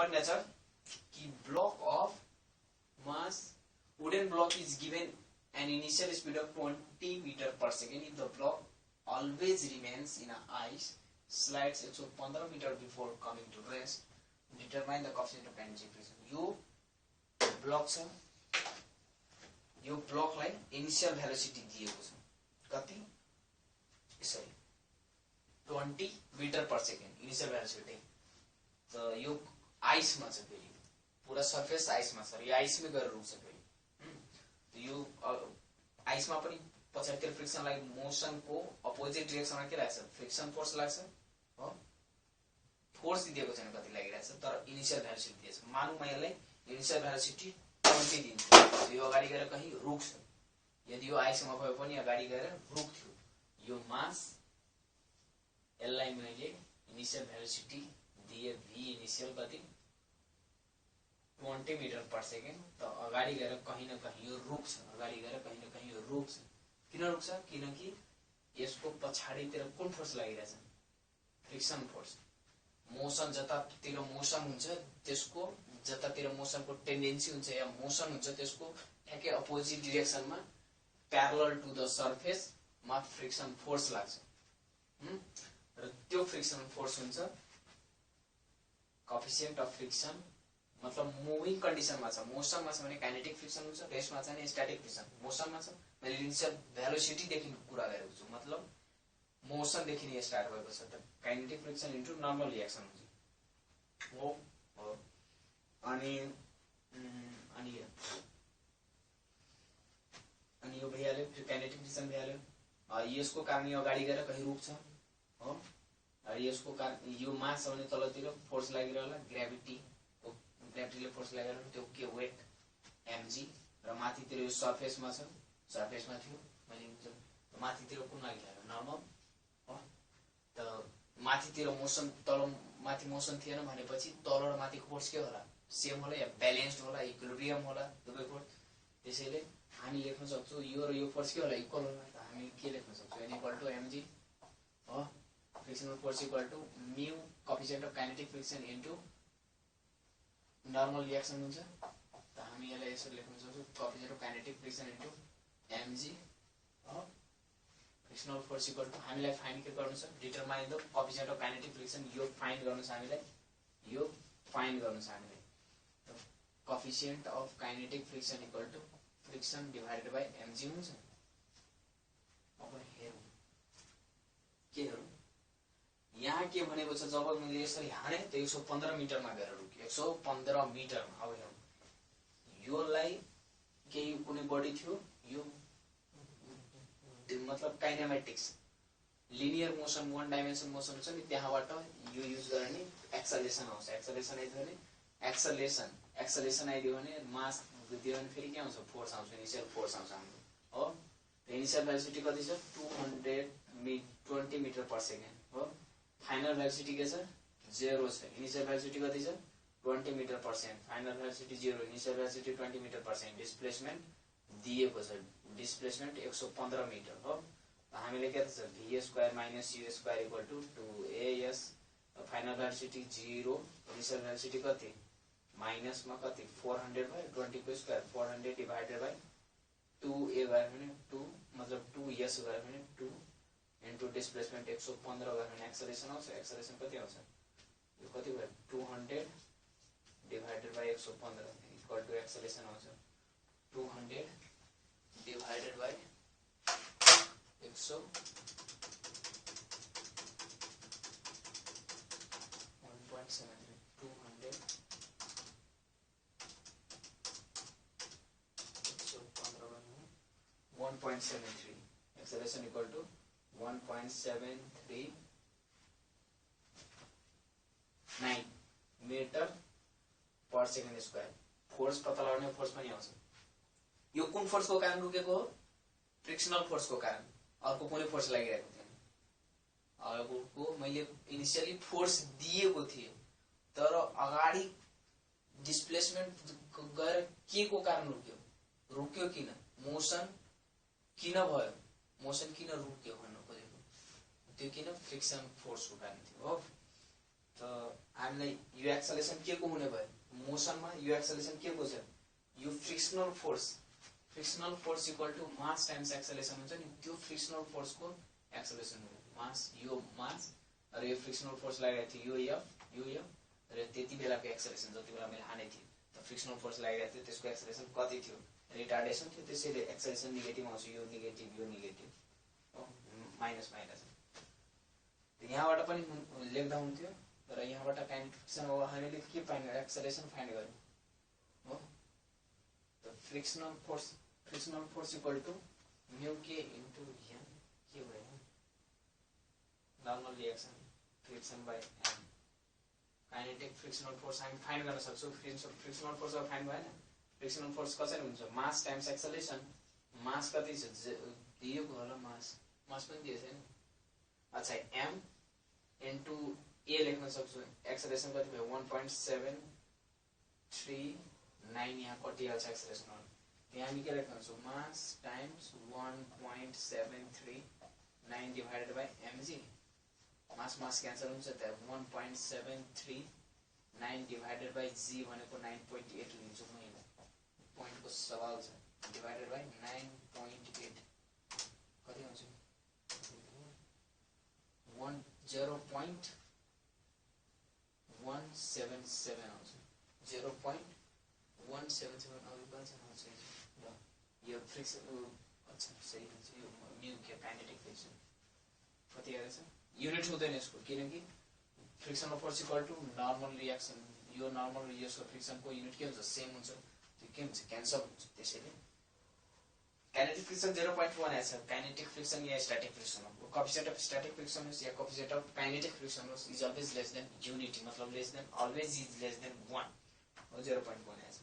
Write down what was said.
भन्ने छ कि block of mass wooden block is given an initial speed of 20 meter per second if the block always remains in ice slides 115 meter before coming to rest. Determine the coefficient of kinetic friction. यो block छ, यो ब्लकलाई initial velocity दिएको छ कति यसरी 20 metre per second initial velocity. त यो आइसमा छ, फेरि पुरा सरफेस आइसमा छ, यो आइसमै गएर रुक्छ फेरि। यो आइसमा पनि पछाडितिर फ्रिक्सन लागि मोसनको अपोजिट डिरेक्सनमा के लाग्छ, फ्रिक्सन फोर्स लाग्छ हो। फोर्स दिएको छैन कति लागिरहेछ, तर इनिशियल भेलोसिटी दिएछ। मानौँ म यसलाई इनिशियल भेलोसिटी 20 दिन्छु, यो अगाडि गएर कहीँ रुक्छ। यदि यो आइसमा भयो पनि अगाडि गएर रुक्थ्यो। यो मास यसलाई मैले इनिशियल भेलोसिटी दिए v इनिशियल कति 20 मिटर पर सेकेन्ड। त अगाडि गएर कहीँ न कहीँ यो रुक्छ, अगाडि गएर कहीँ न कहीँ यो रुक्छ। किन रुक्छ, किनकि यसको पछाडितिर कुन फोर्स लागिरहेछ, फ्रिक्सन फोर्स। मोसन जतातिर मोसन हुन्छ त्यसको, जतातिर मोसनको टेन्डेन्सी हुन्छ या मोसन हुन्छ त्यसको ठ्याक्कै अपोजिट डिरेक्सनमा प्यारलल टु द सर्फेस मा फ्रिक्सन फोर्स लाग्छ। र त्यो फ्रिक्सन फोर्स हुन्छ कोएफिसिएन्ट अफ फ्रिक्सन, मतलब मुभिङ कन्डिसनमा छ। मोसनमा छ भने काइनेटिक फ्रिक्सन हुन्छ, रेस्टमा छ भने स्ट्याटिक फ्रिक्सन। मोसनमा छ मैले इनिशियल भेलोसिटी देखि कुरा गरेको छु, मतलब मोसन देखि नै स्टार्ट भएको छ त kinetic friction into normal reaction हुन्छ हो। अनि यो भइहाल्यो, काइनेटिक फ्रिक्सन भइहाल्यो। यसको कारण यो अगाडि गएर कहीँ रुक्छ हो। यसको कारण यो मास छ भने तलतिर फोर्स लागिरहला, ग्राभिटीले फोर्स लागिरहला, त्यो के वेट mg। र माथितिर यो सर्फेसमा छ, सर्फेसमा थियो मैले माथितिर कुन लागिरह्यो, नर्मल हो। त माथितिर मोसन, तल माथि मोसन थिएन भनेपछि तल र माथिको फोर्स के होला, सेम होला या ब्यालेन्स्ड होला, इक्विलिब्रियम होला दुवै फोर्स। त्यसैले हामी लेख्न सक्छौँ यो र यो फोर्स के होला, इक्वल होला। त हामी के लेख्न सक्छौँ, n इक्वल टु mg हो, frictional force equal to mu coefficient of kinetic friction into normal reaction हुन्छ। त हामी यसलाई यसरी लेख्न सक्छौँ coefficient of kinetic friction into mg हो। फ्रिक्सनल फोर्स इक्वल टु हामीलाई फाइन्ड के गर्नु छ, determine the coefficient of kinetic friction. यो फाइन्ड गर्नु छ हामीलाई, यो फाइन्ड गर्नु छ हामीलाई। Coefficient of kinetic friction equal to friction divided by mg हुन्छ। अब हेरौँ के हेरौँ, यहाँ के भनेको छ, जब मैले यसरी हाने त 115 मिटरमा गएर रुक्यो, 115 मिटरमा। अब हेरौँ योलाई केही कुनै बडी थियो, यो मतलब काइनेमेटिक्स लिनियर मोसन, वन डाइमेन्सन मोसन हुन्छ नि, त्यहाँबाट यो युज गर्ने एक्सेलरेसन आउँछ। एक्सेलरेसन आइदियो भने एक्सेलरेसन आइदियो भने मास दियो भने फेरि के आउँछ, फोर्स आउँछ, इनिशियल फोर्स आउँछ हाम्रो हो। इनिशियल भेलोसिटी कति छ, 220 मिटर पर सेकेन्ड हो। फाइनल भेलोसिटी के छ, 0 छ। इनिशियल भेलोसिटी कति छ, 20 metre per second, final velocity 0, initial velocity 20 metre per second. Displacement दिएको छ, डिस्प्लेसमेन्ट 115 मिटर हो। हामीले के छ, v square minus u square equal to 2as। Final velocity 0, initial velocity कति माइनसमा कति 400 भयो, 20 को स्क्वायर 400 डिवाइडेड बाइ 2a गयो भने 2, मतलब 2s गयो भने 2 इन्टु डिस्प्लेसमेन्ट 115 गयो भने एक्सेलरेसन आउँछ। एक्सेलरेसन कति आउँछ, यो कति भयो 200 divided by 115 equal to acceleration आउँछ 200 divided by 100 1.73 acceleration equal to 1.739 metre per second square. Force पत्ता लगाउने फोर्स पनि आउँछ। यो कुन फोर्सको कारण रुकेको हो, फ्रिक्सनल फोर्सको कारण, अर्को कुनै फोर्स लागिरहेको थिएन। अर्को मैले इनिशियली फोर्स दिएको थिए तर अगाडि डिस्प्लेसमेन्ट गएर के को कारण रुक्यो किन, मोसन किन भयो, मोसन किन रुक्यो भन्नु खोजेको, त्यो किन फ्रिक्सन फोर्सको कारण थियो हो। त हामीलाई यो एक्सेलरेसन के को हुने भयो मोसनमा यो एक्सेलरेसन के को छ यो frictional force equal to mass times acceleration हुन्छ नि त्यो फ्रिक्सनल फोर्स को एक्सेलरेसन हो मास यो मास र यो फ्रिक्सनल फोर्स लगाएको थियो यो एफ र त्यति बेलाको एक्सेलरेसन जति बेला मैले हाने थिएँ त फ्रिक्सनल फोर्स लगाएको थियो त्यसको एक्सेलरेसन कति थियो रिटार्डेसन थियो त्यसैले एक्सेलरेसन नेगेटिभ आउँछ यो नेगेटिभ माइनस यहाँबाट पनि लेख्दा हुन्थ्यो र यहाँबाट काइनेटिक फ्रिक्सन अब हामीले के फाइन्ड एक्सेलरेसन फाइन्ड गर्नु हो त frictional force equal to mu K into M के भयो normal reaction friction by M kinetic frictional force हामी फाइन्ड गर्न सक्छौँ फ्रिक्सनल फोर्स अब फाइन्ड भएन फ्रिक्सनल फोर्स कसरी हुन्छ मास टाइम्स एक्सेलरेसन मास कति छ दिएको होला मास पनि दिएको छैन अच्छा एम इन्टु ए लेख्न सक्छु एक्सेलरेसन कति भयो 1.739 यहाँ कटिहाल्छ एक्सेलरेसन यहाँ हामी के लेख्न सक्छौँ मास times 1.739 divided by MG mass cancel हुन्छ त्यहाँ 1.739 डिभाइडेड बाई जी भनेको 9.8 लिन्छु मैले पोइन्टको सवाल छ डिभाइडेड बाई 9.8 कति आउँछ 0.177 आउँछ 0.177 आउँछ यो फ्रिक्सन अच्छा सही हुन्छ यो म्यू के काइनेटिक फ्रिक्सन कति आएछ युनिट हुँदैन यसको किनकि frictional force equal to normal reaction यो नर्मल यसको फ्रिक्सनको युनिट के हुन्छ सेम हुन्छ त्यो के हुन्छ क्यान्सल हुन्छ त्यसैले काइनेटिक फ्रिक्सन 0.1 आएछ काइनेटिक फ्रिक्सन या स्ट्याटिक फ्रिक्सन हो कोएफिसिएन्ट अफ स्ट्याटिक फ्रिक्सन होस् या कोएफिसिएन्ट अफ काइनेटिक फ्रिक्सन होस् is always less than unity मतलब less than always is less than 1 हो 0.1 आएछ